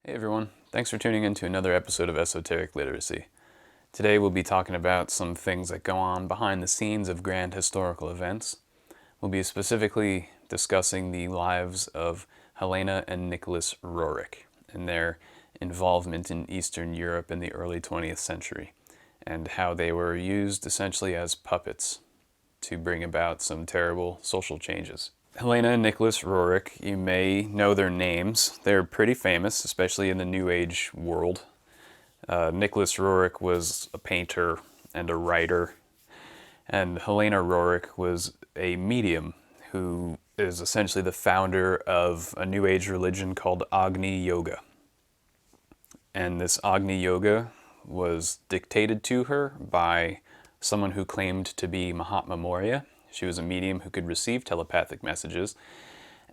Hey everyone, thanks for tuning in to another episode of Esoteric Literacy. Today we'll be talking about some things that go on behind the scenes of grand historical events. We'll be specifically discussing the lives of Helena and Nicholas Roerich and their involvement in Eastern Europe in the early 20th century, and how they were used essentially as puppets to bring about some terrible social changes. Helena and Nicholas Roerich, you may know their names. They're pretty famous, especially in the New Age world. Nicholas Roerich was a painter and a writer, and Helena Roerich was a medium who is essentially the founder of a New Age religion called Agni Yoga. And this Agni Yoga was dictated to her by someone who claimed to be Mahatma Morya. She was a medium who could receive telepathic messages,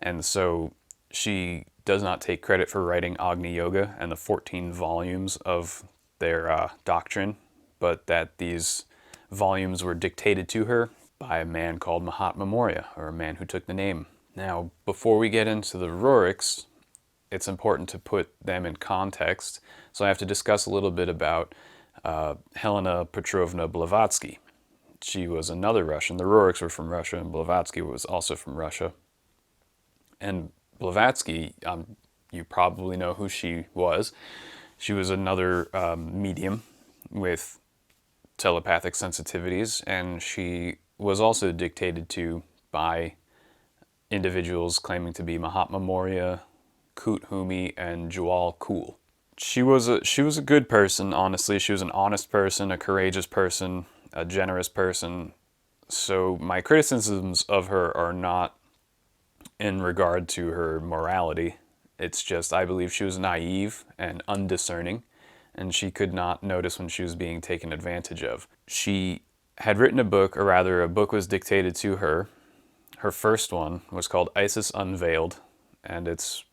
and so she does not take credit for writing Agni Yoga and the 14 volumes of their doctrine, but that these volumes were dictated to her by a man called Mahatma Morya, or a man who took the name. Now, before we get into the Roerichs, it's important to put them in context, so I have to discuss a little bit about Helena Petrovna Blavatsky. She was another Russian. The Roerichs were from Russia, and Blavatsky was also from Russia. And Blavatsky, you probably know who she was. She was another medium with telepathic sensitivities, and she was also dictated to by individuals claiming to be Mahatma Morya, Kut Humi, and Jwal Kul. She was a good person, honestly. She was an honest person, a courageous person, a generous person. So my criticisms of her are not in regard to her morality. It's just I believe she was naive and undiscerning, and she could not notice when she was being taken advantage of. She had written a book, or rather a book was dictated to her. Her first one was called Isis Unveiled, and it's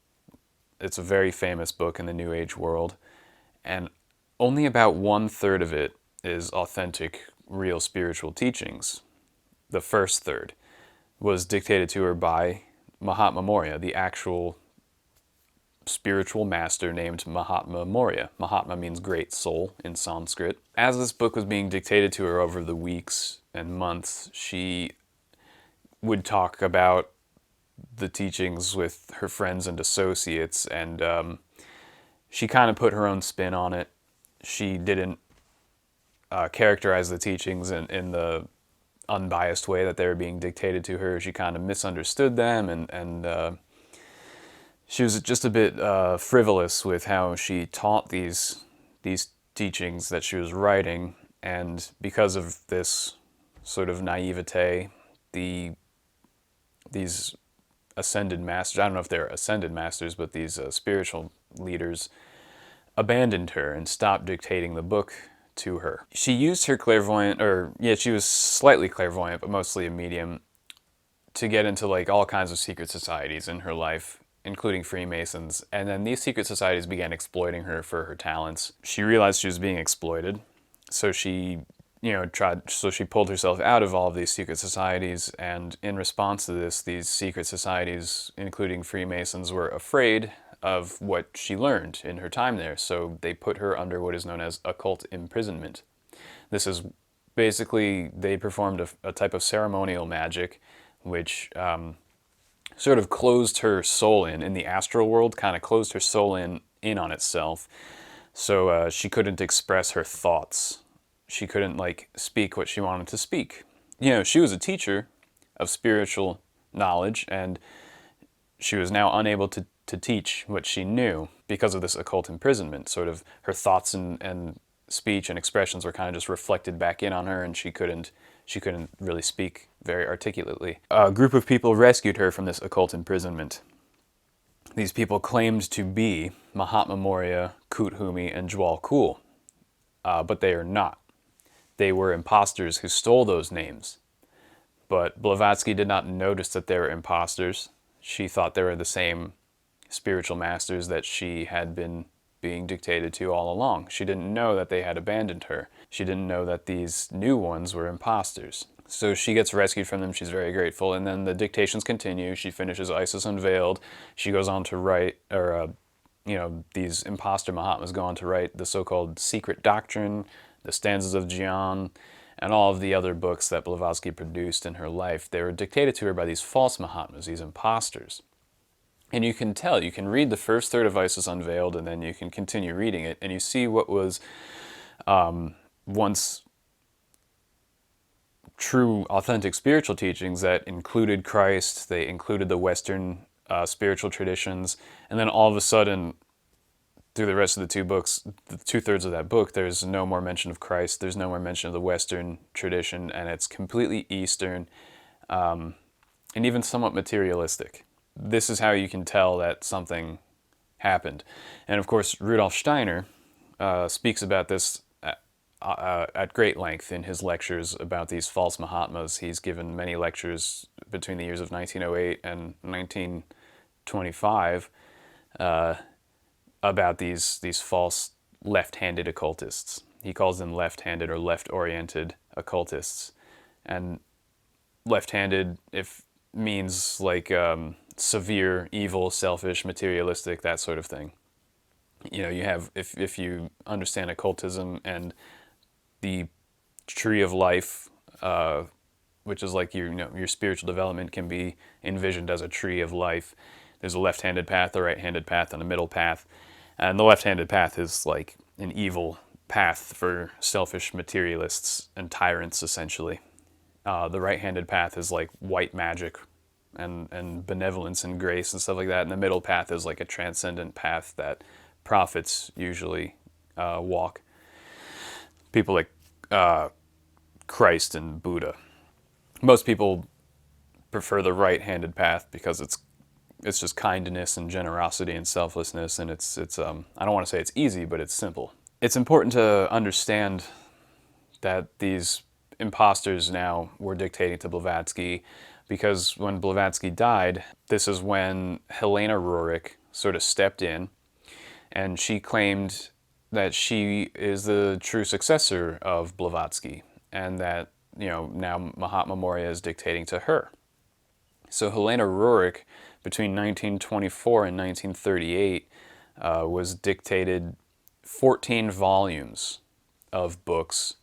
a very famous book in the New Age world, and only about 1/3 of it is authentic, real spiritual teachings. The first third was dictated to her by Mahatma Morya, the actual spiritual master named Mahatma Morya. Mahatma means great soul in Sanskrit. As this book was being dictated to her over the weeks and months, she would talk about the teachings with her friends and associates, and she kind of put her own spin on it. She didn't characterize the teachings in the unbiased way that they were being dictated to her. She kind of misunderstood them, and she was just a bit frivolous with how she taught these teachings that she was writing, and because of this sort of naivete, these ascended masters, I don't know if they're ascended masters, but these spiritual leaders abandoned her and stopped dictating the book to her. She used her she was slightly clairvoyant, but mostly a medium, to get into like all kinds of secret societies in her life, including Freemasons, and then these secret societies began exploiting her for her talents. She realized she was being exploited, so she pulled herself out of all of these secret societies, and in response to this, these secret societies, including Freemasons, were afraid of what she learned in her time there, so they put her under what is known as occult imprisonment. This is basically, they performed a type of ceremonial magic, which sort of closed her soul in the astral world, kind of closed her soul in on itself, so she couldn't express her thoughts. She couldn't speak what she wanted to speak. She was a teacher of spiritual knowledge, and she was now unable to teach what she knew because of this occult imprisonment. Sort of her thoughts and speech and expressions were kind of just reflected back in on her, and she couldn't really speak very articulately. A group of people rescued her from this occult imprisonment. These people claimed to be Mahatma Morya, Kut Humi, and Jwal Kul, but they are not. They were imposters who stole those names. But Blavatsky did not notice that they were imposters. She thought they were the same spiritual masters that she had been being dictated to all along. She didn't know that they had abandoned her. She didn't know that these new ones were imposters. So she gets rescued from them. She's very grateful, and then the dictations continue. She finishes Isis Unveiled. She goes on to write, or these imposter Mahatmas go on to write the so-called Secret Doctrine, the Stanzas of Gian, and all of the other books that Blavatsky produced in her life. They were dictated to her by these false Mahatmas, these imposters. And you can tell, you can read the first third of Isis Unveiled, and then you can continue reading it, and you see what was once true, authentic spiritual teachings that included Christ, they included the Western spiritual traditions, and then all of a sudden, through the rest of the two books, the two-thirds of that book, there's no more mention of Christ, there's no more mention of the Western tradition, and it's completely Eastern, and even somewhat materialistic. This is how you can tell that something happened. And of course, Rudolf Steiner speaks about this at great length in his lectures about these false Mahatmas. He's given many lectures between the years of 1908 and 1925 about these false left-handed occultists. He calls them left-handed or left-oriented occultists. And left-handed means like severe, evil, selfish, materialistic, that sort of thing. You have, if you understand occultism and the tree of life, which is like your spiritual development can be envisioned as a tree of life. There's a left-handed path, a right-handed path, and a middle path. And the left-handed path is like an evil path for selfish materialists and tyrants, essentially. The right-handed path is like white magic and benevolence and grace and stuff like that. And the middle path is like a transcendent path that prophets usually walk. People like Christ and Buddha. Most people prefer the right-handed path because it's just kindness and generosity and selflessness, and it's I don't want to say it's easy, but it's simple. It's important to understand that these imposters now were dictating to Blavatsky, because when Blavatsky died, this is when Helena Roerich sort of stepped in, and she claimed that she is the true successor of Blavatsky, and that now Mahatma Morya is dictating to her. So Helena Roerich, between 1924 and 1938, was dictated 14 volumes of books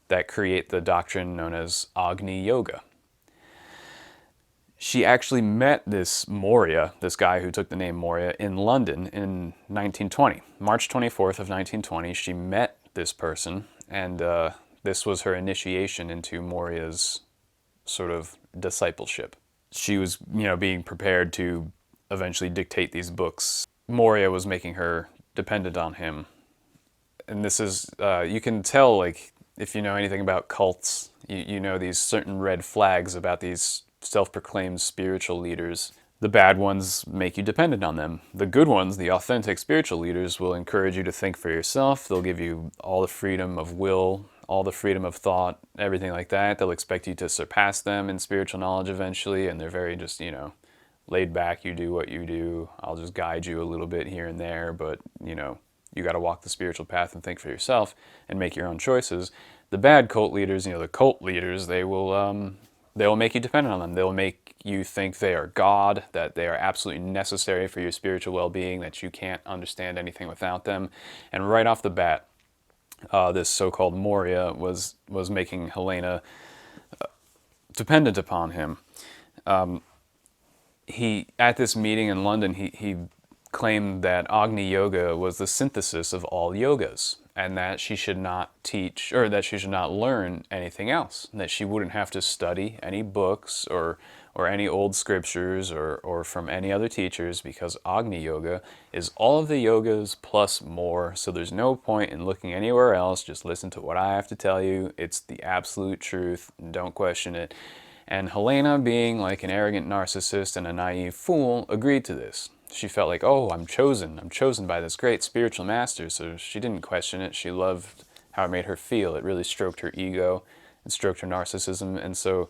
that create the doctrine known as Agni Yoga. She actually met this Morya, this guy who took the name Morya, in London in 1920. March 24th of 1920, she met this person, and this was her initiation into Morya's sort of discipleship. She was, being prepared to eventually dictate these books. Morya was making her dependent on him. And this is, you can tell, like, if you know anything about cults, you know these certain red flags about these self-proclaimed spiritual leaders. The bad ones make you dependent on them. The good ones, the authentic spiritual leaders, will encourage you to think for yourself. They'll give you all the freedom of will, all the freedom of thought, everything like that. They'll expect you to surpass them in spiritual knowledge eventually, and they're very just, laid back. You do what you do. I'll just guide you a little bit here and there, but, you got to walk the spiritual path and think for yourself and make your own choices. The bad cult leaders, the cult leaders, they will make you dependent on them. They'll make you think they are God, that they are absolutely necessary for your spiritual well-being, that you can't understand anything without them. And right off the bat, this so-called Morya was making Helena dependent upon him. At this meeting in London, he claimed that Agni Yoga was the synthesis of all yogas, and that she should not teach, or that she should not learn anything else, that she wouldn't have to study any books or any old scriptures or from any other teachers, because Agni Yoga is all of the yogas plus more, so there's no point in looking anywhere else. Just listen to what I have to tell you. It's the absolute truth, and don't question it. And Helena, being like an arrogant narcissist and a naive fool, agreed to this. She felt like, oh, I'm chosen by this great spiritual master, so she didn't question it. She loved how it made her feel. It really stroked her ego and stroked her narcissism, and so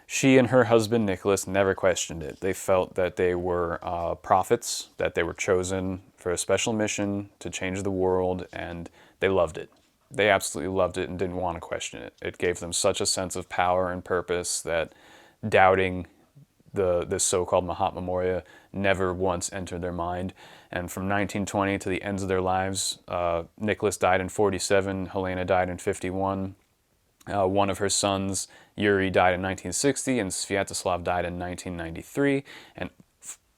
she and her husband, Nicholas, never questioned it. They felt that they were prophets, that they were chosen for a special mission to change the world, and they loved it. They absolutely loved it and didn't want to question it. It gave them such a sense of power and purpose that doubting this so-called Mahatma never once entered their mind. And from 1920 to the ends of their lives, Nicholas died in 47, Helena died in 51. One of her sons, Yuri, died in 1960, and Svyatoslav died in 1993. And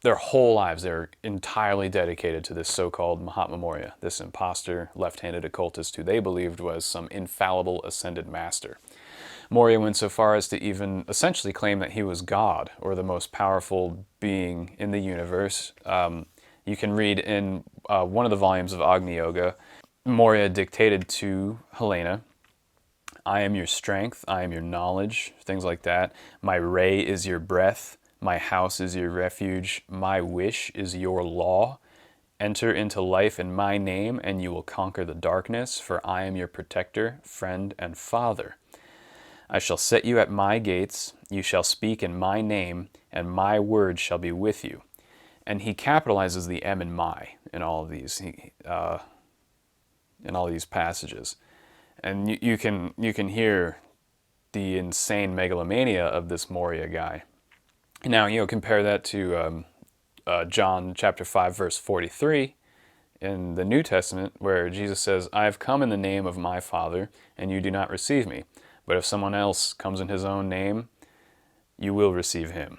their whole lives, they're entirely dedicated to this so-called Mahatma, this imposter, left-handed occultist who they believed was some infallible ascended master. Morya went so far as to even essentially claim that he was God, or the most powerful being in the universe. You can read in one of the volumes of Agni Yoga, Morya dictated to Helena, "I am your strength, I am your knowledge," things like that. "My ray is your breath, my house is your refuge, my wish is your law. Enter into life in my name, and you will conquer the darkness, for I am your protector, friend, and father. I shall set you at my gates, you shall speak in my name, and my word shall be with you." And he capitalizes the M and my in all of these, passages. And you can hear the insane megalomania of this Morya guy. Now, compare that to John chapter 5, verse 43 in the New Testament, where Jesus says, "I have come in the name of my Father, and you do not receive me. But if someone else comes in his own name, you will receive him."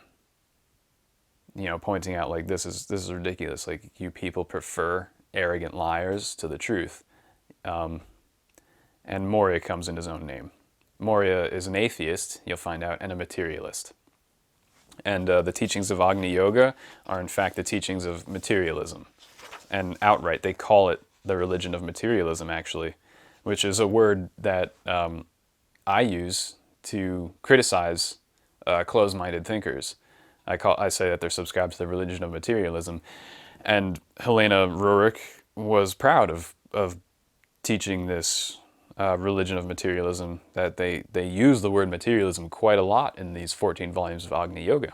Pointing out, like, this is ridiculous. Like, you people prefer arrogant liars to the truth. And Morya comes in his own name. Morya is an atheist, you'll find out, and a materialist. And the teachings of Agni Yoga are in fact the teachings of materialism. And outright, they call it the religion of materialism, actually, which is a word that I use to criticize closed-minded thinkers. I say that they're subscribed to the religion of materialism. And Helena Roerich was proud of teaching this religion of materialism, that they use the word materialism quite a lot in these 14 volumes of Agni Yoga.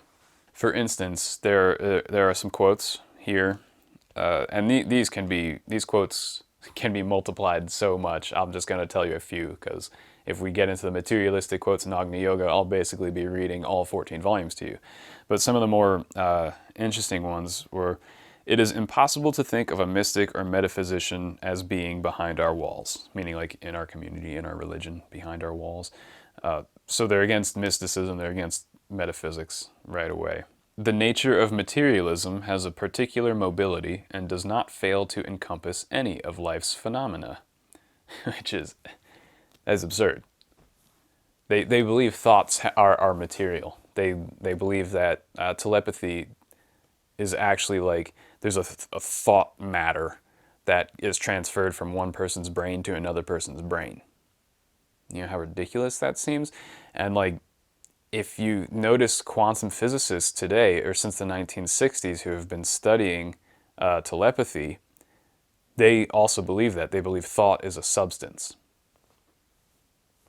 For instance, there are some quotes here, and these quotes can be multiplied so much. I'm just going to tell you a few, because if we get into the materialistic quotes in Agni Yoga, I'll basically be reading all 14 volumes to you. But some of the more interesting ones were, "It is impossible to think of a mystic or metaphysician as being behind our walls," meaning like in our community, in our religion, behind our walls. So they're against mysticism, they're against metaphysics right away. "The nature of materialism has a particular mobility and does not fail to encompass any of life's phenomena," which is absurd. They believe thoughts are material. They believe that telepathy is actually like, there's a thought matter that is transferred from one person's brain to another person's brain. You know how ridiculous that seems? And like, if you notice quantum physicists today, or since the 1960s, who have been studying telepathy, they also believe that. They believe thought is a substance.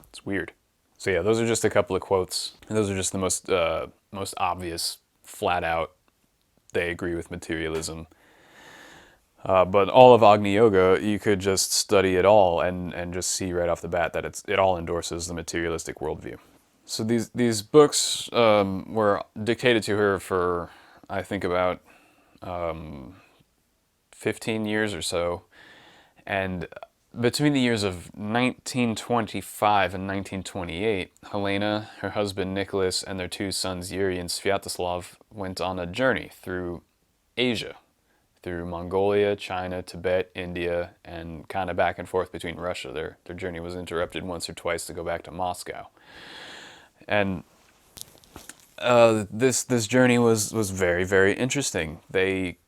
It's weird. So yeah, those are just a couple of quotes. And those are just the most obvious, flat out, they agree with materialism. But all of Agni Yoga, you could just study it all and just see right off the bat that it all endorses the materialistic worldview. So these books were dictated to her for, I think, about 15 years or so. And between the years of 1925 and 1928, Helena, her husband Nicholas, and their two sons Yuri and Svyatoslav went on a journey through Asia, through Mongolia, China, Tibet, India, and kind of back and forth between Russia. Their journey was interrupted once or twice to go back to Moscow. And this journey was very, very interesting. They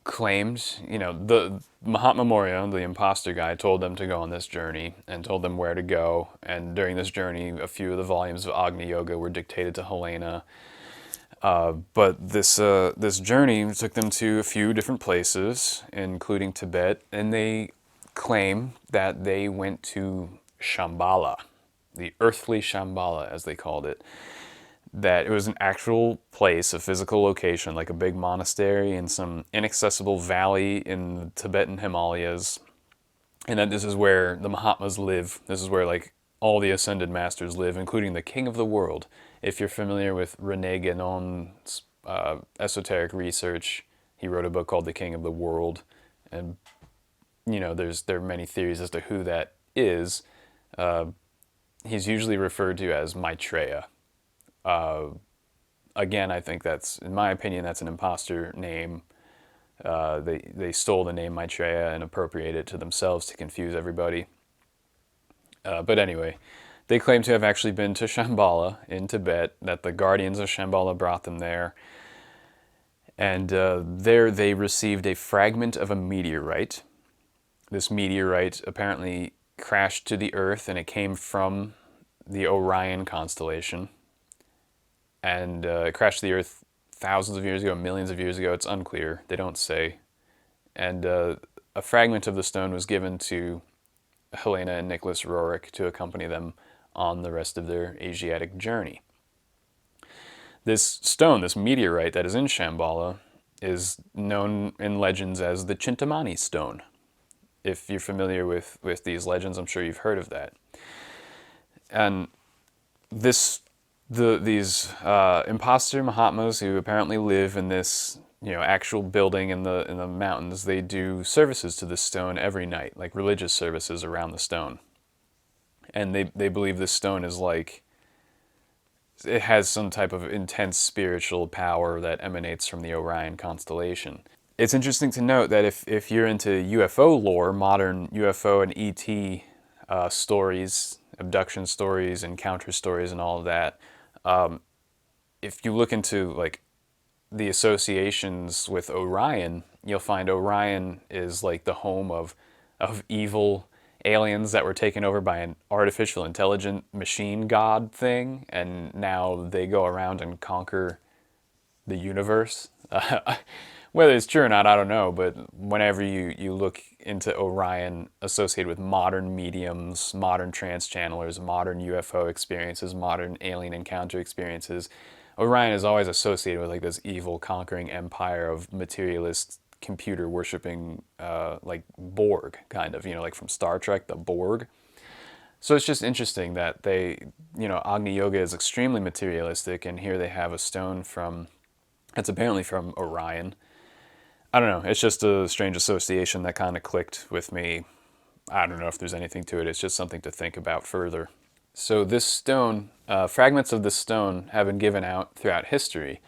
claimed, the Mahatma, the imposter guy, told them to go on this journey and told them where to go. And during this journey, a few of the volumes of Agni Yoga were dictated to Helena. But this journey took them to a few different places, including Tibet, and they claim that they went to Shamballa, the earthly Shamballa, as they called it. That it was an actual place, a physical location, like a big monastery in some inaccessible valley in the Tibetan Himalayas. And that this is where the Mahatmas live. This is where, like, all the ascended masters live, including the king of the world. If you're familiar with René Guénon's esoteric research, he wrote a book called The King of the World, and there are many theories as to who that is. He's usually referred to as Maitreya. Again, I think in my opinion, that's an imposter name. They stole the name Maitreya and appropriated it to themselves to confuse everybody. But anyway, they claim to have actually been to Shamballa in Tibet, that the guardians of Shamballa brought them there. And there they received a fragment of a meteorite. This meteorite apparently crashed to the earth, and it came from the Orion constellation. And it crashed to the earth thousands of years ago, millions of years ago. It's unclear. They don't say. And a fragment of the stone was given to Helena and Nicholas Roerich to accompany them on the rest of their Asiatic journey. This stone, this meteorite that is in Shamballa, is known in legends as the Cintamani Stone. If you're familiar with these legends, I'm sure you've heard of that. And these imposter Mahatmas who apparently live in this actual building in the mountains, they do services to this stone every night, like religious services around the stone. And they believe this stone is it has some type of intense spiritual power that emanates from the Orion constellation. It's interesting to note that if you're into UFO lore, modern UFO and ET stories, abduction stories, encounter stories, and all of that, if you look into the associations with Orion, you'll find Orion is the home of evil aliens that were taken over by an artificial intelligent machine god thing, and now they go around and conquer the universe. Whether it's true or not, I don't know, but whenever you look into Orion associated with modern mediums, modern trance channelers, modern UFO experiences, modern alien encounter experiences, Orion is always associated with this evil conquering empire of materialist computer worshipping Borg, kind of, like from Star Trek, the Borg. So it's just interesting that Agni Yoga is extremely materialistic, and here they have a stone that's apparently from Orion. I don't know, it's just a strange association that kind of clicked with me. I don't know if there's anything to it, it's just something to think about further. So this stone, fragments of this stone have been given out throughout history.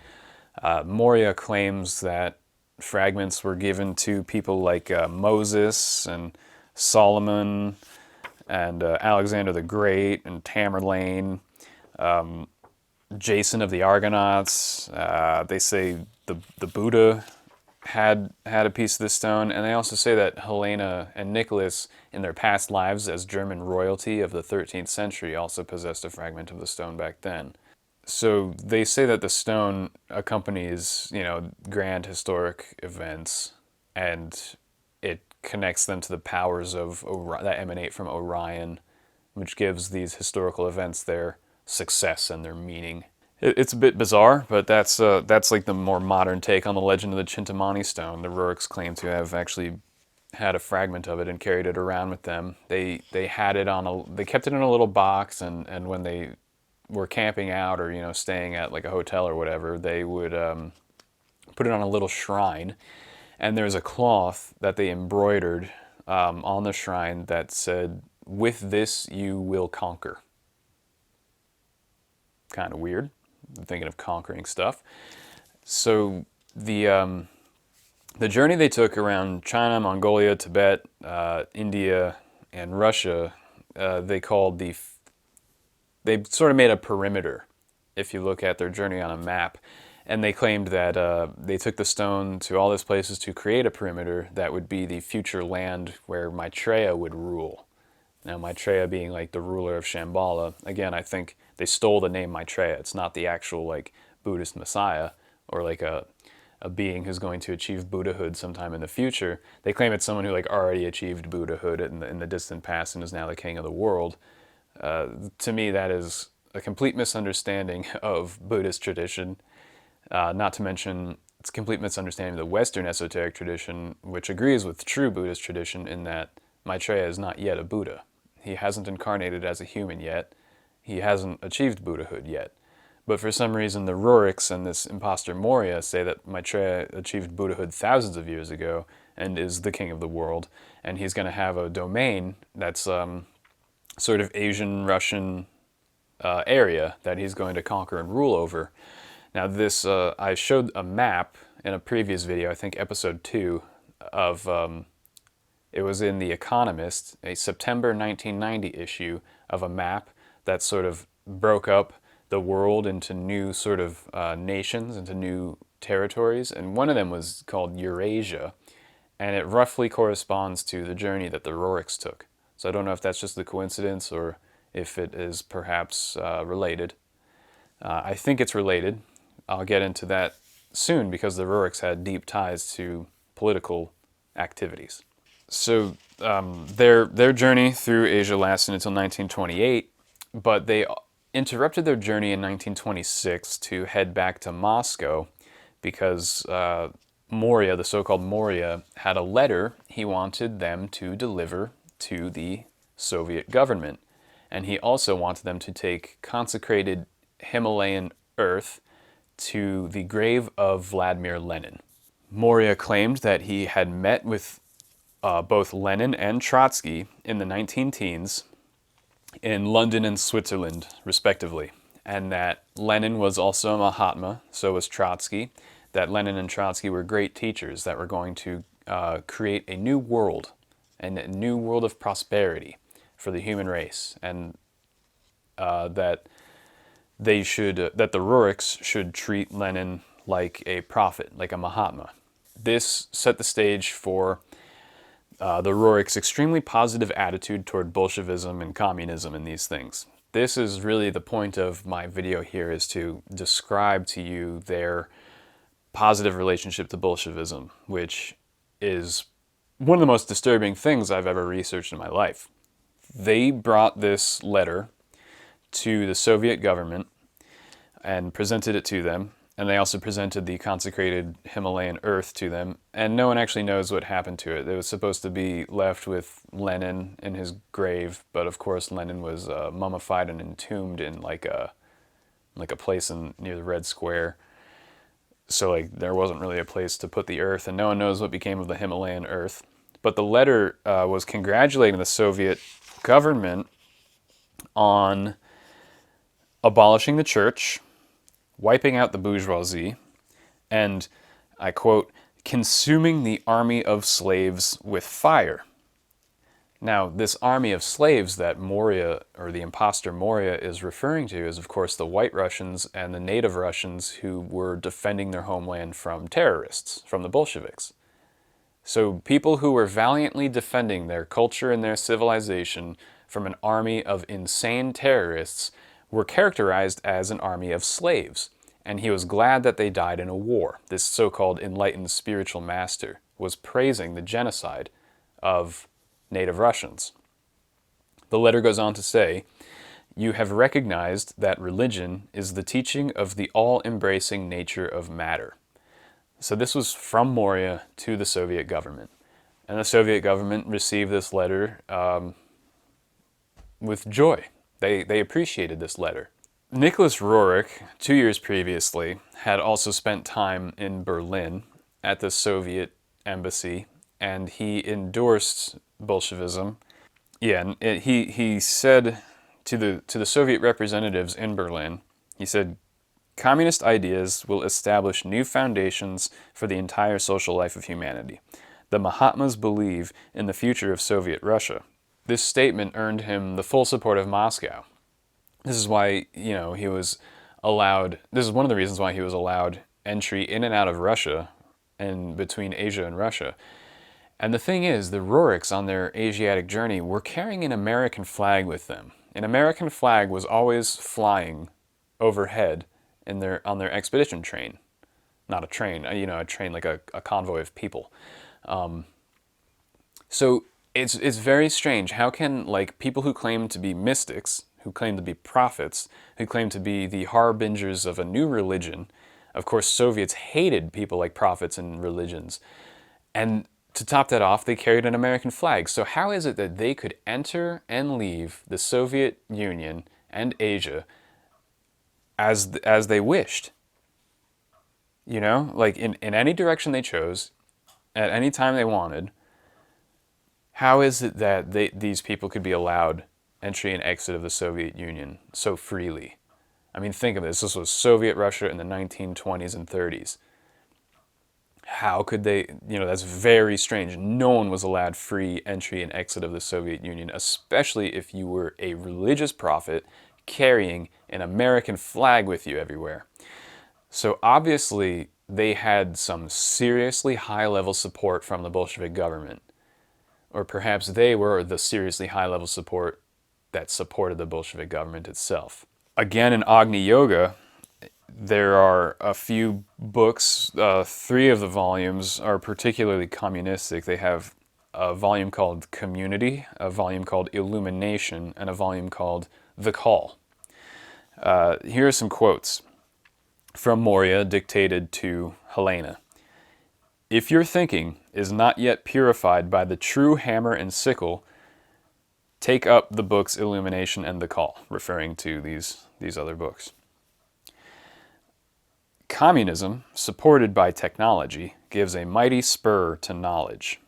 Morya claims that fragments were given to people like Moses and Solomon and Alexander the Great and Tamerlane, Jason of the Argonauts. They say the Buddha had a piece of this stone, and they also say that Helena and Nicholas, in their past lives as German royalty of the 13th century, also possessed a fragment of the stone back then. So they say that the stone accompanies, grand historic events, and it connects them to the powers that emanate from Orion, which gives these historical events their success and their meaning. It's a bit bizarre, but that's the more modern take on the legend of the Cintamani Stone. The Roerichs claim to have actually had a fragment of it and carried it around with them. They had it they kept it in a little box, and when they were camping out or staying at a hotel or whatever, they would put it on a little shrine, and there's a cloth that they embroidered on the shrine that said, "With this you will conquer." Kind of weird. I'm thinking of conquering stuff. So the journey they took around China, Mongolia, Tibet, India, and Russia, they sort of made a perimeter, if you look at their journey on a map. And they claimed that they took the stone to all these places to create a perimeter that would be the future land where Maitreya would rule. Now, Maitreya being the ruler of Shamballa. Again, I think they stole the name Maitreya. It's not the actual Buddhist messiah or a being who's going to achieve Buddhahood sometime in the future. They claim it's someone who already achieved Buddhahood in the distant past and is now the king of the world. To me, that is a complete misunderstanding of Buddhist tradition. Not to mention, it's a complete misunderstanding of the Western esoteric tradition, which agrees with true Buddhist tradition in that Maitreya is not yet a Buddha. He hasn't incarnated as a human yet. He hasn't achieved Buddhahood yet. But for some reason, the Roerichs and this imposter Morya say that Maitreya achieved Buddhahood thousands of years ago and is the king of the world. And he's going to have a domain that's sort of Asian-Russian area that he's going to conquer and rule over. Now this, I showed a map in a previous video, I think episode 2, of, it was in The Economist, a September 1990 issue of a map that sort of broke up the world into new sort of nations, into new territories, and one of them was called Eurasia, and it roughly corresponds to the journey that the Roerichs took. So I don't know if that's just a coincidence or if it is perhaps related. I think it's related. I'll get into that soon because the Roerichs had deep ties to political activities. So their journey through Asia lasted until 1928, but they interrupted their journey in 1926 to head back to Moscow because Morya, the so-called Morya, had a letter he wanted them to deliver to the Soviet government. And he also wanted them to take consecrated Himalayan earth to the grave of Vladimir Lenin. Morya claimed that he had met with both Lenin and Trotsky in the 19-teens in London and Switzerland, respectively, and that Lenin was also a Mahatma, so was Trotsky, that Lenin and Trotsky were great teachers that were going to create a new world, and a new world of prosperity for the human race, and that the Roerichs should treat Lenin like a prophet, like a Mahatma. This set the stage for the Roerichs' extremely positive attitude toward Bolshevism and communism and these things. This is really the point of my video here, is to describe to you their positive relationship to Bolshevism, which is one of the most disturbing things I've ever researched in my life. They brought this letter to the Soviet government and presented it to them, and they also presented the consecrated Himalayan earth to them, and no one actually knows what happened to it. It was supposed to be left with Lenin in his grave, but of course Lenin was mummified and entombed in like a place near the Red Square. So there wasn't really a place to put the earth, and no one knows what became of the Himalayan earth. But the letter was congratulating the Soviet government on abolishing the church, wiping out the bourgeoisie, and, I quote, consuming the army of slaves with fire. Now, this army of slaves that Morya, or the imposter Morya, is referring to is, of course, the White Russians and the native Russians who were defending their homeland from terrorists, from the Bolsheviks. So people who were valiantly defending their culture and their civilization from an army of insane terrorists were characterized as an army of slaves, and he was glad that they died in a war. This so-called enlightened spiritual master was praising the genocide of native Russians. The letter goes on to say, "You have recognized that religion is the teaching of the all-embracing nature of matter." So this was from Morya to the Soviet government. And the Soviet government received this letter with joy. They appreciated this letter. Nicholas Roerich, 2 years previously, had also spent time in Berlin at the Soviet embassy, and he endorsed Bolshevism. Yeah, and he said to the Soviet representatives in Berlin, he said, "Communist ideas will establish new foundations for the entire social life of humanity. The Mahatmas believe in the future of Soviet Russia." This statement earned him the full support of Moscow. This is why, he was allowed, this is one of the reasons why he was allowed entry in and out of Russia and between Asia and Russia. And the thing is, the Roerichs on their Asiatic journey were carrying an American flag with them. An American flag was always flying overhead on their expedition train. Not a train, a train like a convoy of people. So it's very strange. How can people who claim to be mystics, who claim to be prophets, who claim to be the harbingers of a new religion, of course Soviets hated people like prophets and religions, and to top that off, they carried an American flag. So how is it that they could enter and leave the Soviet Union and Asia as they wished? You know, like in any direction they chose, at any time they wanted. How is it that these people could be allowed entry and exit of the Soviet Union so freely? I mean, think of this. This was Soviet Russia in the 1920s and 30s. How could they, that's very strange. No one was allowed free entry and exit of the Soviet Union, especially if you were a religious prophet carrying an American flag with you everywhere. So obviously, they had some seriously high-level support from the Bolshevik government. Or perhaps they were the seriously high-level support that supported the Bolshevik government itself. Again, in Agni Yoga, there are a few books. 3 of the volumes are particularly communistic. They have a volume called Community, a volume called Illumination, and a volume called The Call. Here are some quotes from Morya, dictated to Helena. If your thinking is not yet purified by the true hammer and sickle, take up the books Illumination and The Call, referring to these other books. Communism, supported by technology, gives a mighty spur to knowledge.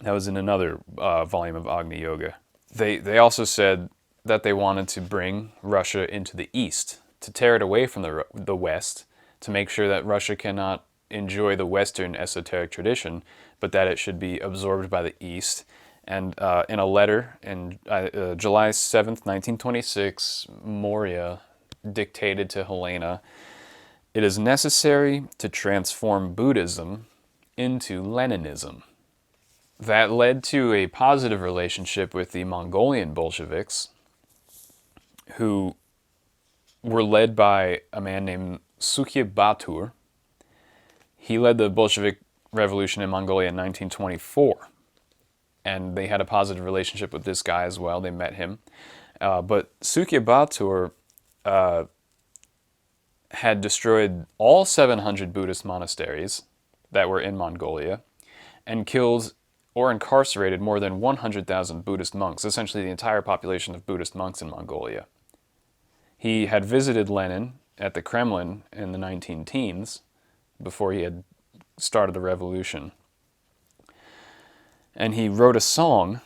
That was in another volume of Agni Yoga. They also said that they wanted to bring Russia into the East, to tear it away from the West, to make sure that Russia cannot enjoy the Western esoteric tradition, but that it should be absorbed by the East. And in a letter in July 7th, 1926, Morya dictated to Helena, "It is necessary to transform Buddhism into Leninism." That led to a positive relationship with the Mongolian Bolsheviks, who were led by a man named Sukya Batur. He led the Bolshevik Revolution in Mongolia in 1924, and they had a positive relationship with this guy as well. They met him. But Sukya Batur had destroyed all 700 Buddhist monasteries that were in Mongolia and killed or incarcerated more than 100,000 Buddhist monks, essentially the entire population of Buddhist monks in Mongolia. He had visited Lenin at the Kremlin in the 19-teens before he had started the revolution. And he wrote a song.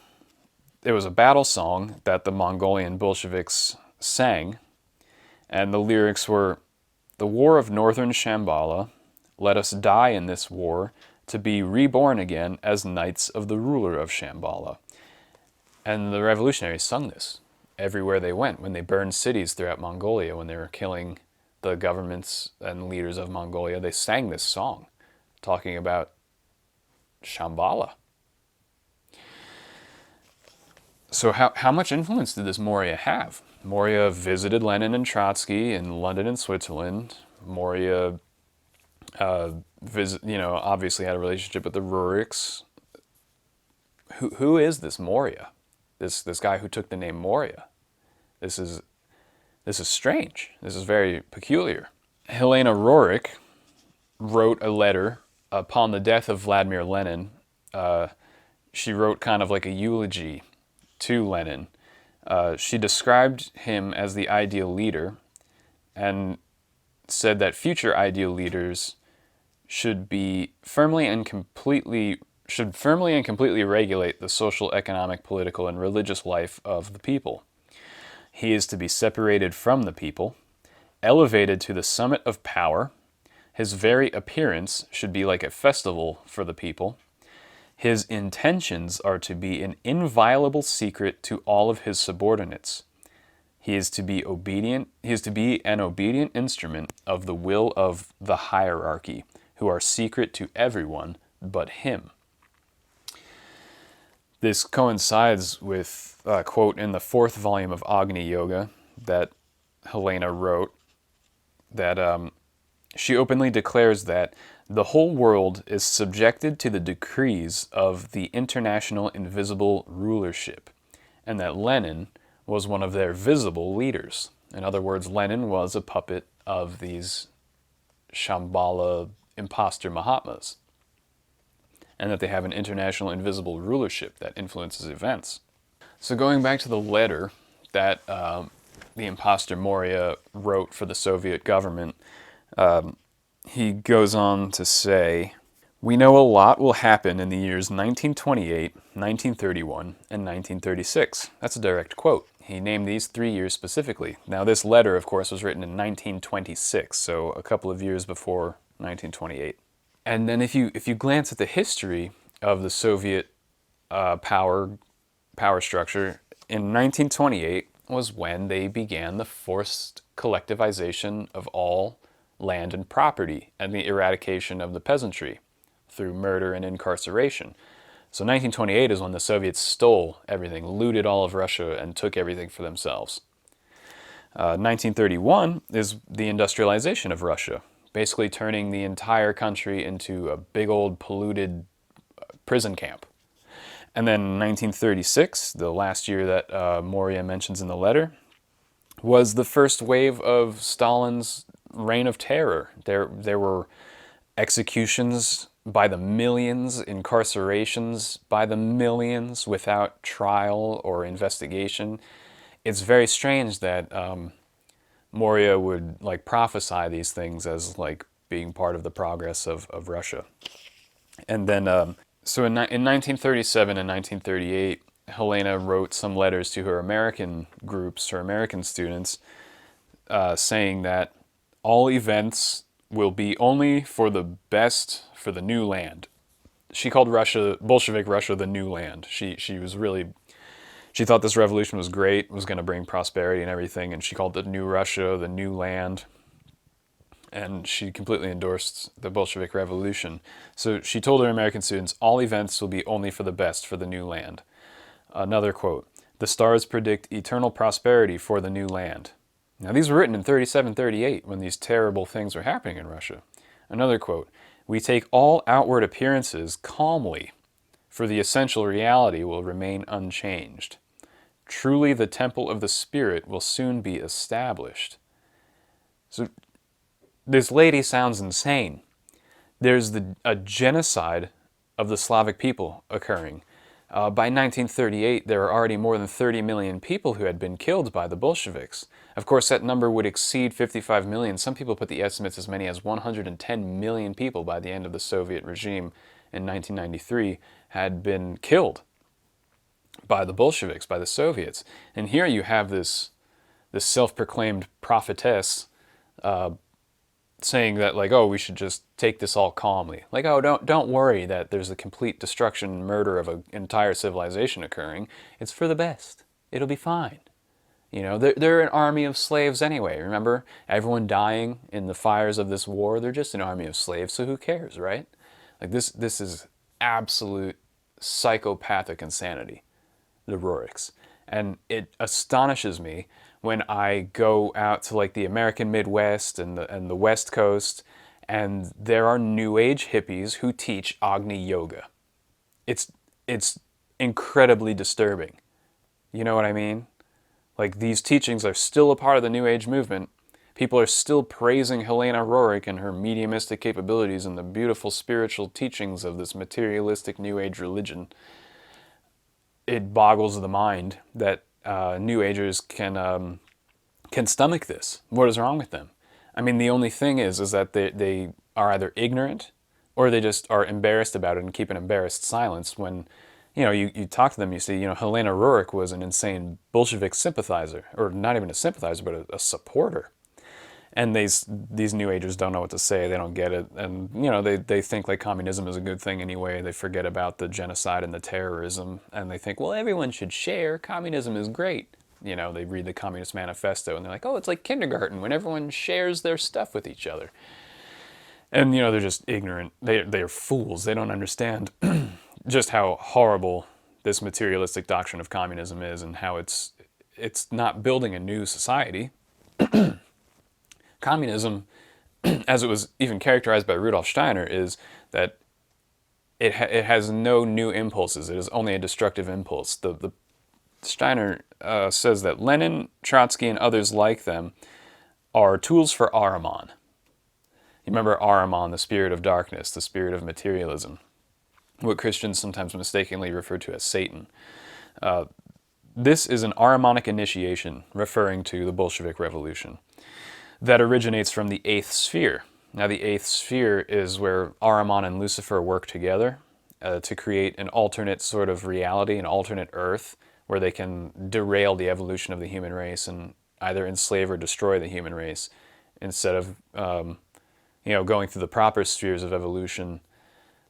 It was a battle song that the Mongolian Bolsheviks sang, and the lyrics were, "The war of northern Shamballa, let us die in this war, to be reborn again as knights of the ruler of Shamballa." And the revolutionaries sung this everywhere they went, when they burned cities throughout Mongolia, when they were killing the governments and leaders of Mongolia. They sang this song, talking about Shamballa. So how much influence did this Morya have? Morya visited Lenin and Trotsky in London and Switzerland. Morya obviously had a relationship with the Roerichs. Who is this Morya? This guy who took the name Morya. This is strange. This is very peculiar. Helena Roerich wrote a letter upon the death of Vladimir Lenin. She wrote kind of like a eulogy to Lenin. She described him as the ideal leader and said that future ideal leaders should firmly and completely regulate the social, economic, political, and religious life of the people. He is to be separated from the people, elevated to the summit of power. His very appearance should be like a festival for the people. His intentions are to be an inviolable secret to all of his subordinates. He is to be obedient. He is to be an obedient instrument of the will of the hierarchy, who are secret to everyone but him. This coincides with a quote in the 4th volume of Agni Yoga that Helena wrote, that she openly declares that the whole world is subjected to the decrees of the international invisible rulership, and that Lenin was one of their visible leaders. In other words, Lenin was a puppet of these Shamballa imposter Mahatmas. and that they have an international invisible rulership that influences events. So going back to the letter that the imposter Morya wrote for the Soviet government, he goes on to say, "We know a lot will happen in the years 1928, 1931, and 1936. That's a direct quote. He named these 3 years specifically. Now this letter, of course, was written in 1926, so a couple of years before 1928. And then if you glance at the history of the Soviet power structure, in 1928 was when they began the forced collectivization of all land and property and the eradication of the peasantry through murder and incarceration. So 1928 is when the Soviets stole everything, looted all of Russia, and took everything for themselves. 1931 is the industrialization of Russia, basically turning the entire country into a big old polluted prison camp. And then 1936, the last year that Morya mentions in the letter, was the first wave of Stalin's reign of terror. There were executions by the millions, incarcerations by the millions without trial or investigation. It's very strange that Morya would like prophesy these things as like being part of the progress of Russia. And then, so in 1937 and 1938, Helena wrote some letters to her American groups, her American students, saying that all events will be only for the best for the new land. She called Russia, Bolshevik Russia, the new land. She thought this revolution was great, was going to bring prosperity and everything, and she called it New Russia, the new land. And she completely endorsed the Bolshevik Revolution. So she told her American students, all events will be only for the best for the new land. Another quote, "The stars predict eternal prosperity for the new land." Now these were written in 37, 38 when these terrible things were happening in Russia. Another quote, "We take all outward appearances calmly, for the essential reality will remain unchanged. Truly the temple of the spirit will soon be established." So this lady sounds insane. There's a genocide of the Slavic people occurring. By 1938, there were already more than 30 million people who had been killed by the Bolsheviks. Of course, that number would exceed 55 million. Some people put the estimates as many as 110 million people by the end of the Soviet regime in 1993 had been killed by the Bolsheviks, by the Soviets. And here you have this self-proclaimed prophetess saying that, like, oh, we should just take this all calmly. Like, oh, don't worry that there's a complete destruction and murder of an entire civilization occurring. It's for the best. It'll be fine. You know, they're an army of slaves anyway. Remember, everyone dying in the fires of this war, they're just an army of slaves, so who cares, right? Like, this is absolute psychopathic insanity, the Roerichs. And it astonishes me when I go out to like the American Midwest and the West Coast, and there are New Age hippies who teach Agni Yoga. It's incredibly disturbing. You know what I mean? Like, these teachings are still a part of the New Age movement. People are still praising Helena Roerich and her mediumistic capabilities and the beautiful spiritual teachings of this materialistic New Age religion. It boggles the mind that New Agers can stomach this. What is wrong with them? I mean, the only thing is that they are either ignorant or they just are embarrassed about it and keep an embarrassed silence when, you know, you talk to them, you see, you know, Helena Roerich was an insane Bolshevik sympathizer, or not even a sympathizer, but a supporter. And these New Agers don't know what to say, they don't get it, and, you know, they think like communism is a good thing anyway, they forget about the genocide and the terrorism, and they think, well, everyone should share, communism is great. You know, they read the Communist Manifesto and they're like, oh, it's like kindergarten when everyone shares their stuff with each other. And, you know, they're just ignorant, they're fools, they don't understand just how horrible this materialistic doctrine of communism is and how it's not building a new society. Communism, as it was even characterized by Rudolf Steiner, is that it has no new impulses. It is only a destructive impulse. The Steiner says that Lenin, Trotsky, and others like them are tools for Ahriman. You remember Ahriman, the spirit of darkness, the spirit of materialism. what Christians sometimes mistakenly refer to as Satan. This is an ahrimanic initiation referring to the Bolshevik Revolution that originates from the eighth sphere. Now, the eighth sphere is where Ahriman and Lucifer work together to create an alternate sort of reality, an alternate Earth, where they can derail the evolution of the human race and either enslave or destroy the human race, instead of going through the proper spheres of evolution,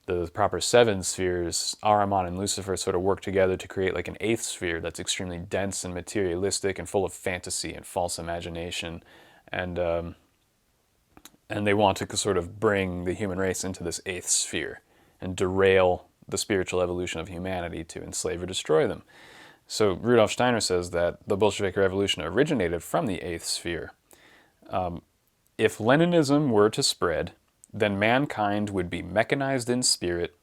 the proper seven spheres. Ahriman and Lucifer sort of work together to create like an eighth sphere that's extremely dense and materialistic and full of fantasy and false imagination, and they want to sort of bring the human race into this eighth sphere and derail the spiritual evolution of humanity to enslave or destroy them. So Rudolf Steiner says that the Bolshevik Revolution originated from the eighth sphere. If Leninism were to spread, then mankind would be mechanized in spirit,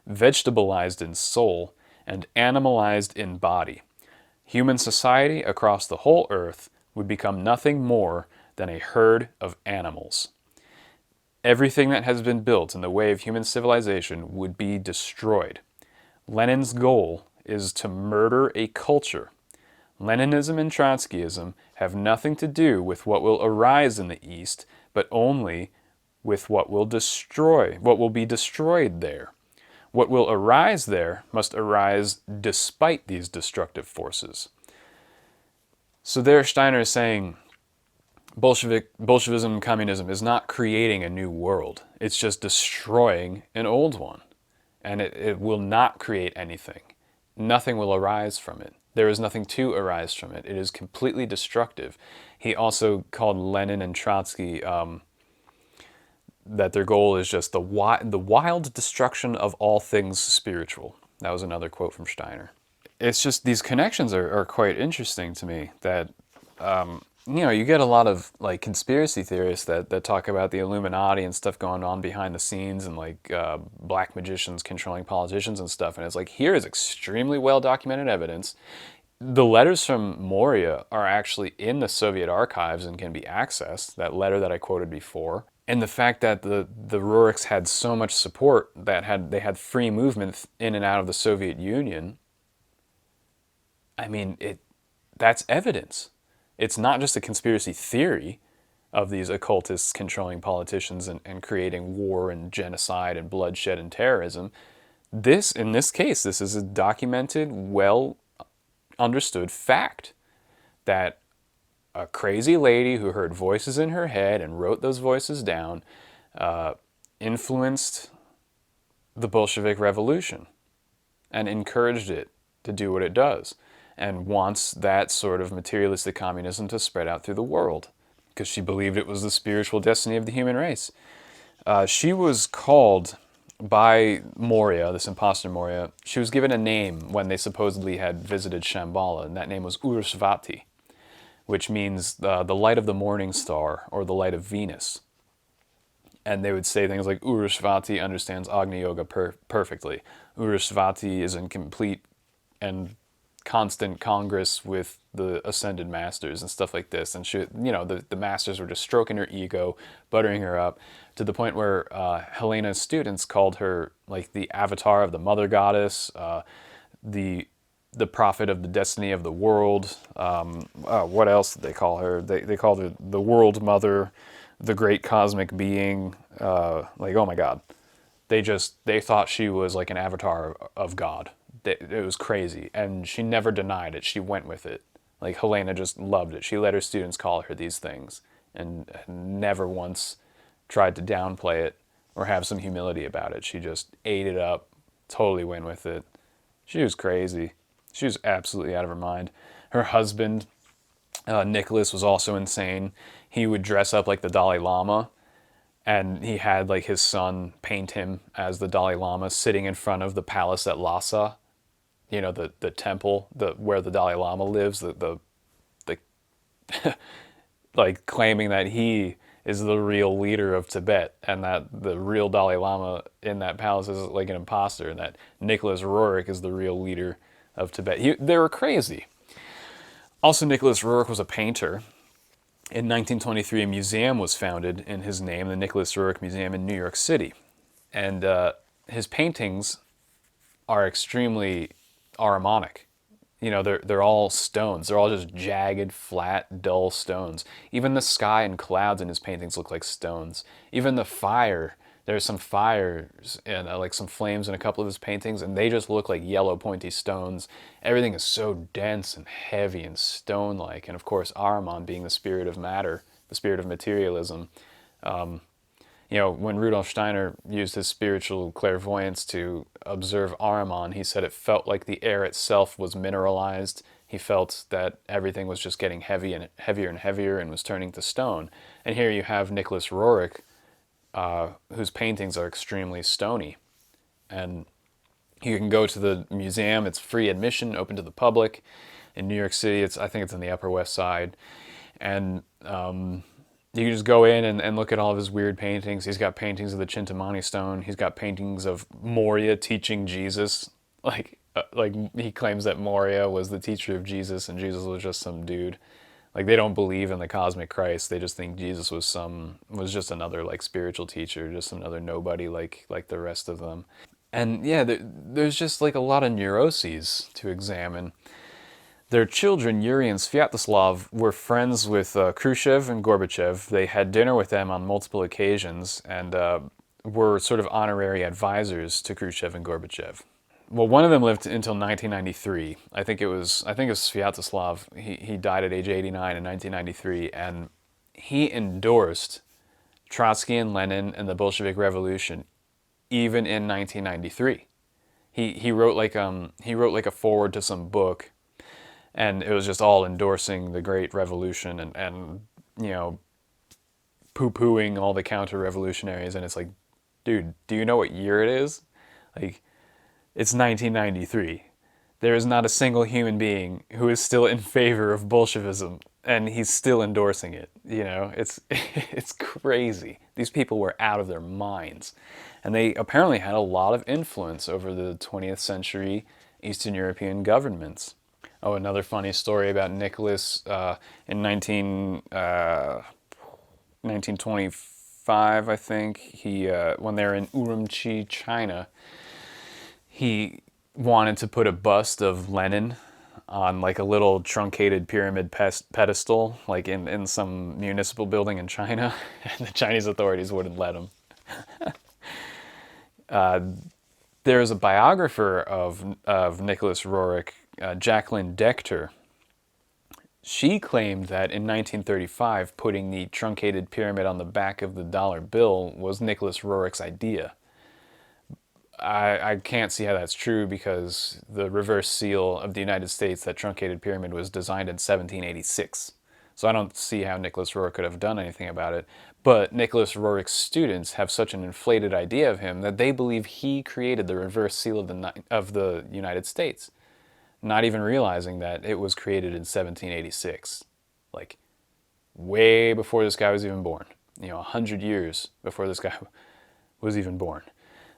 vegetabilized in soul, and animalized in body. Human society across the whole earth would become nothing more than a herd of animals. Everything that has been built in the way of human civilization would be destroyed. Lenin's goal is to murder a culture. Leninism and Trotskyism have nothing to do with what will arise in the East, but only with what will be destroyed there. What will arise there must arise despite these destructive forces. So there Steiner is saying Bolshevism and communism is not creating a new world. It's just destroying an old one. And it will not create anything. Nothing will arise from it. There is nothing to arise from it. It is completely destructive. He also called Lenin and Trotsky that their goal is just the wild destruction of all things spiritual. That was another quote from Steiner. It's just these connections are quite interesting to me, that you get a lot of like conspiracy theorists that talk about the Illuminati and stuff going on behind the scenes, and like black magicians controlling politicians and stuff. And it's like, here is extremely well documented evidence. The letters from Morya are actually in the Soviet archives and can be accessed, that letter that I quoted before. And the fact that the Roerichs had so much support, that they had free movement in and out of the Soviet Union, I mean, that's evidence. It's not just a conspiracy theory of these occultists controlling politicians and creating war and genocide and bloodshed and terrorism. In this case, this is a documented, well understood fact that a crazy lady who heard voices in her head and wrote those voices down influenced the Bolshevik Revolution and encouraged it to do what it does, and wants that sort of materialistic communism to spread out through the world because she believed it was the spiritual destiny of the human race. She was called by Morya, this imposter Morya, she was given a name when they supposedly had visited Shamballa, and that name was Urusvati, which means the light of the morning star, or the light of Venus. And they would say things like, Urusvati understands Agni Yoga perfectly. Urusvati is in complete and constant congress with the ascended masters and stuff like this. And she, the masters were just stroking her ego, buttering her up, to the point where Helena's students called her like the avatar of the mother goddess, the prophet of the destiny of the world. What else did they call her? They called her the world mother, the great cosmic being. Like, oh my God. They thought she was like an avatar of God. It was crazy. And she never denied it. She went with it. Like, Helena just loved it. She let her students call her these things and never once tried to downplay it or have some humility about it. She just ate it up, totally went with it. She was crazy. She was absolutely out of her mind. Her husband, Nicholas, was also insane. He would dress up like the Dalai Lama, and he had like his son paint him as the Dalai Lama sitting in front of the palace at Lhasa, the temple, where the Dalai Lama lives, the like claiming that he is the real leader of Tibet, and that the real Dalai Lama in that palace is like an imposter, and that Nicholas Roerich is the real leader of Tibet. They were crazy. Also, Nicholas Roerich was a painter. In 1923, a museum was founded in his name, the Nicholas Roerich Museum in New York City. And his paintings are extremely ahrimanic. You know, they're all stones. They're all just jagged, flat, dull stones. Even the sky and clouds in his paintings look like stones. Even the fire, there's some fires and like some flames in a couple of his paintings, and they just look like yellow pointy stones. Everything is so dense and heavy and stone-like. And of course, Ahriman being the spirit of matter, the spirit of materialism. You know, when Rudolf Steiner used his spiritual clairvoyance to observe Ahriman, he said it felt like the air itself was mineralized. He felt that everything was just getting heavier and heavier and was turning to stone. And here you have Nicholas Roerich, whose paintings are extremely stony. And you can go to the museum. It's free admission, open to the public. In New York City, I think it's on the Upper West Side. And you can just go in and look at all of his weird paintings. He's got paintings of the Cintamani Stone. He's got paintings of Morya teaching Jesus. Like he claims that Morya was the teacher of Jesus and Jesus was just some dude. Like they don't believe in the cosmic Christ. They just think Jesus was just another like spiritual teacher, just another nobody like the rest of them. And yeah, there's just like a lot of neuroses to examine. Their children, Yuri and Svyatoslav, were friends with Khrushchev and Gorbachev. They had dinner with them on multiple occasions and were sort of honorary advisors to Khrushchev and Gorbachev. Well, one of them lived until 1993. I think it was Svyatoslav. He died at age 89 in 1993, and he endorsed Trotsky and Lenin and the Bolshevik Revolution even in 1993. He wrote like a foreword to some book, and it was just all endorsing the Great Revolution and you know, poo-pooing all the counter-revolutionaries. And it's like, dude, do you know what year it is? Like, it's 1993. There is not a single human being who is still in favor of Bolshevism, and he's still endorsing it. You know, it's it's crazy. These people were out of their minds, and they apparently had a lot of influence over the 20th century Eastern European governments. Oh, another funny story about Nicholas in 1925, I think. When they were in Urumqi, China, he wanted to put a bust of Lenin on like a little truncated pyramid pedestal, like in some municipal building in China, and the Chinese authorities wouldn't let him. There's a biographer of Nicholas Roerich, Jacqueline Dechter. She claimed that in 1935, putting the truncated pyramid on the back of the dollar bill was Nicholas Roerich's idea. I can't see how that's true because the reverse seal of the United States, that truncated pyramid, was designed in 1786. So I don't see how Nicholas Roerich could have done anything about it. But Nicholas Roerich's students have such an inflated idea of him that they believe he created the reverse seal of the United States, not even realizing that it was created in 1786, like way before this guy was even born. You know, 100 years before this guy was even born.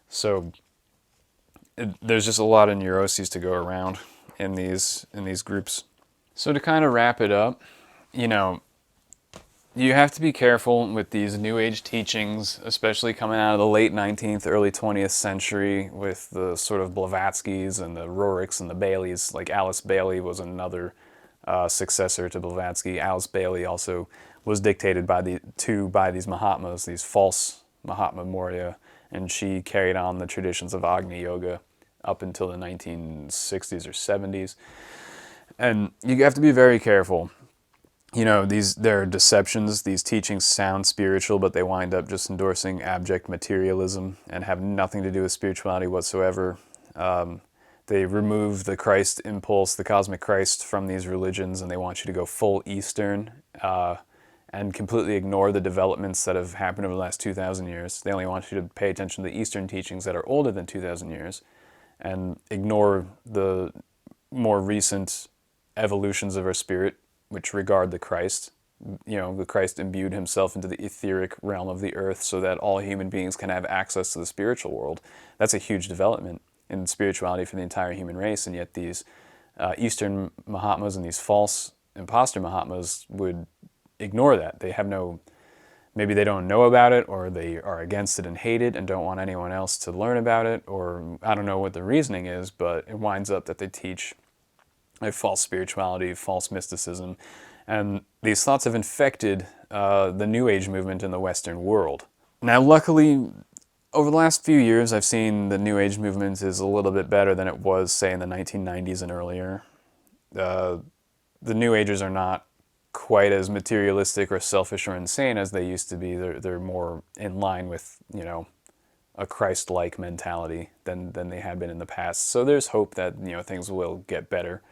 So there's just a lot of neuroses to go around in these groups. So to kind of wrap it up, you know, you have to be careful with these New Age teachings, especially coming out of the late 19th, early 20th century with the sort of Blavatskys and the Roerichs and the Baileys. Like Alice Bailey was another successor to Blavatsky. Alice Bailey also was dictated by these Mahatmas, these false Mahatma Morya, and she carried on the traditions of Agni Yoga up until the 1960s or 70s. And you have to be very careful. You know, there are deceptions. These teachings sound spiritual, but they wind up just endorsing abject materialism and have nothing to do with spirituality whatsoever. They remove the Christ impulse, the cosmic Christ, from these religions, and they want you to go full Eastern and completely ignore the developments that have happened over the last 2,000 years. They only want you to pay attention to the Eastern teachings that are older than 2,000 years and ignore the more recent evolutions of our spirit, which regard the Christ. You know, the Christ imbued himself into the etheric realm of the earth so that all human beings can have access to the spiritual world. That's a huge development in spirituality for the entire human race, and yet these Eastern Mahatmas and these false imposter Mahatmas would ignore that. They have no maybe they don't know about it, or they are against it and hate it and don't want anyone else to learn about it, or I don't know what the reasoning is, but it winds up that they teach a false spirituality, false mysticism, and these thoughts have infected the New Age movement in the Western world. Now, luckily, over the last few years, I've seen the New Age movement is a little bit better than it was, say, in the 1990s and earlier. The New Agers are not quite as materialistic or selfish or insane as they used to be. They're more in line with, you know, a Christ-like mentality than they have been in the past. So there's hope that, you know, things will get better.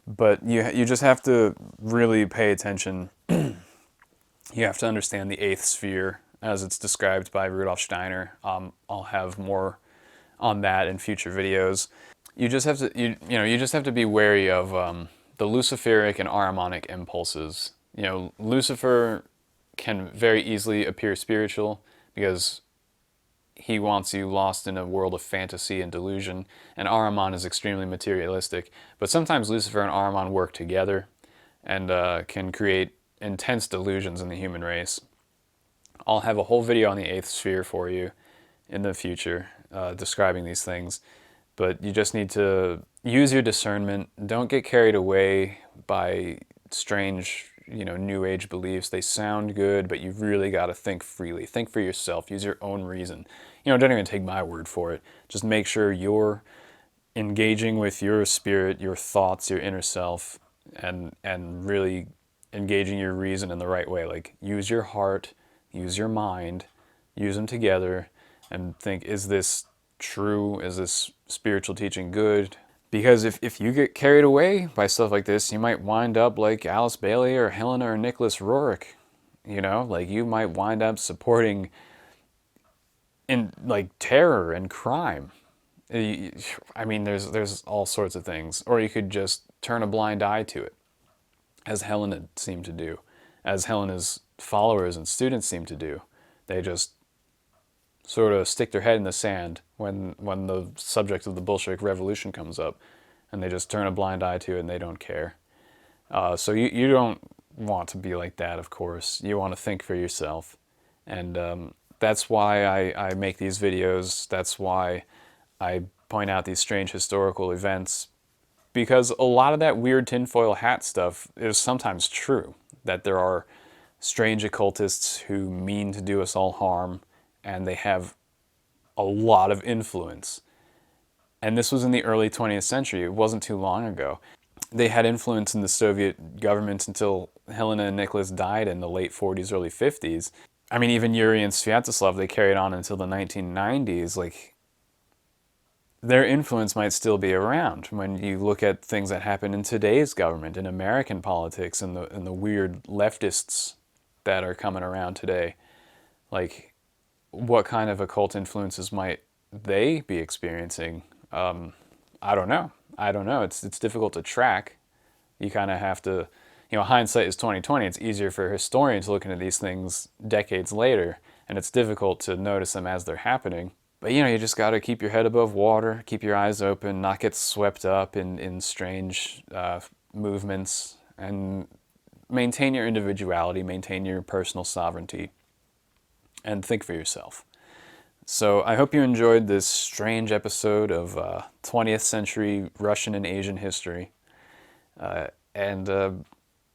But you just have to really pay attention. You have to understand the eighth sphere as it's described by Rudolf Steiner. I'll have more on that in future videos. You just have to you just have to be wary of the Luciferic and ahrimanic impulses. You know, Lucifer can very easily appear spiritual because he wants you lost in a world of fantasy and delusion, and Ahriman is extremely materialistic. But sometimes Lucifer and Ahriman work together and can create intense delusions in the human race. I'll have a whole video on the eighth sphere for you in the future describing these things. But you just need to use your discernment. Don't get carried away by strange, you know, New Age beliefs. They sound good, but you've really got to think freely. Think for yourself. Use your own reason. You know, don't even take my word for it. Just make sure you're engaging with your spirit, your thoughts, your inner self, and really engaging your reason in the right way. Like, use your heart, use your mind, use them together, and think, is this true? Is this spiritual teaching good? Because if you get carried away by stuff like this, you might wind up like Alice Bailey or Helena or Nicholas Roerich. You know, like, you might wind up supporting in like terror and crime. I mean, there's all sorts of things. Or you could just turn a blind eye to it, as Helena seemed to do, as Helena's followers and students seem to do. They just sort of stick their head in the sand when the subject of the Bolshevik Revolution comes up, and they just turn a blind eye to it and they don't care. So you don't want to be like that, of course. You want to think for yourself. And that's why I make these videos. That's why I point out these strange historical events, because a lot of that weird tinfoil hat stuff is sometimes true, that there are strange occultists who mean to do us all harm, and they have a lot of influence. And this was in the early 20th century. It wasn't too long ago. They had influence in the Soviet government until Helena and Nicholas died in the late 40s, early 50s. I mean, even Yuri and Svyatoslav, they carried on until the 1990s. Like, their influence might still be around when you look at things that happen in today's government, in American politics, and the weird leftists that are coming around today. Like, what kind of occult influences might they be experiencing? I don't know. It's difficult to track. You kind of have to, you know, hindsight is 20/20. It's easier for historians to look into these things decades later, and it's difficult to notice them as they're happening. But, you know, you just got to keep your head above water, keep your eyes open, not get swept up in strange movements, and maintain your individuality, maintain your personal sovereignty, and think for yourself. So I hope you enjoyed this strange episode of 20th century Russian and Asian history. And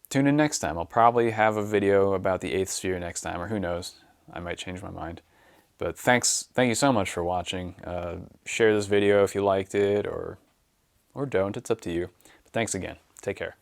tune in next time. I'll probably have a video about the eighth sphere next time, or who knows, I might change my mind. But thank you so much for watching. Share this video if you liked it, or don't. It's up to you. But thanks again. Take care.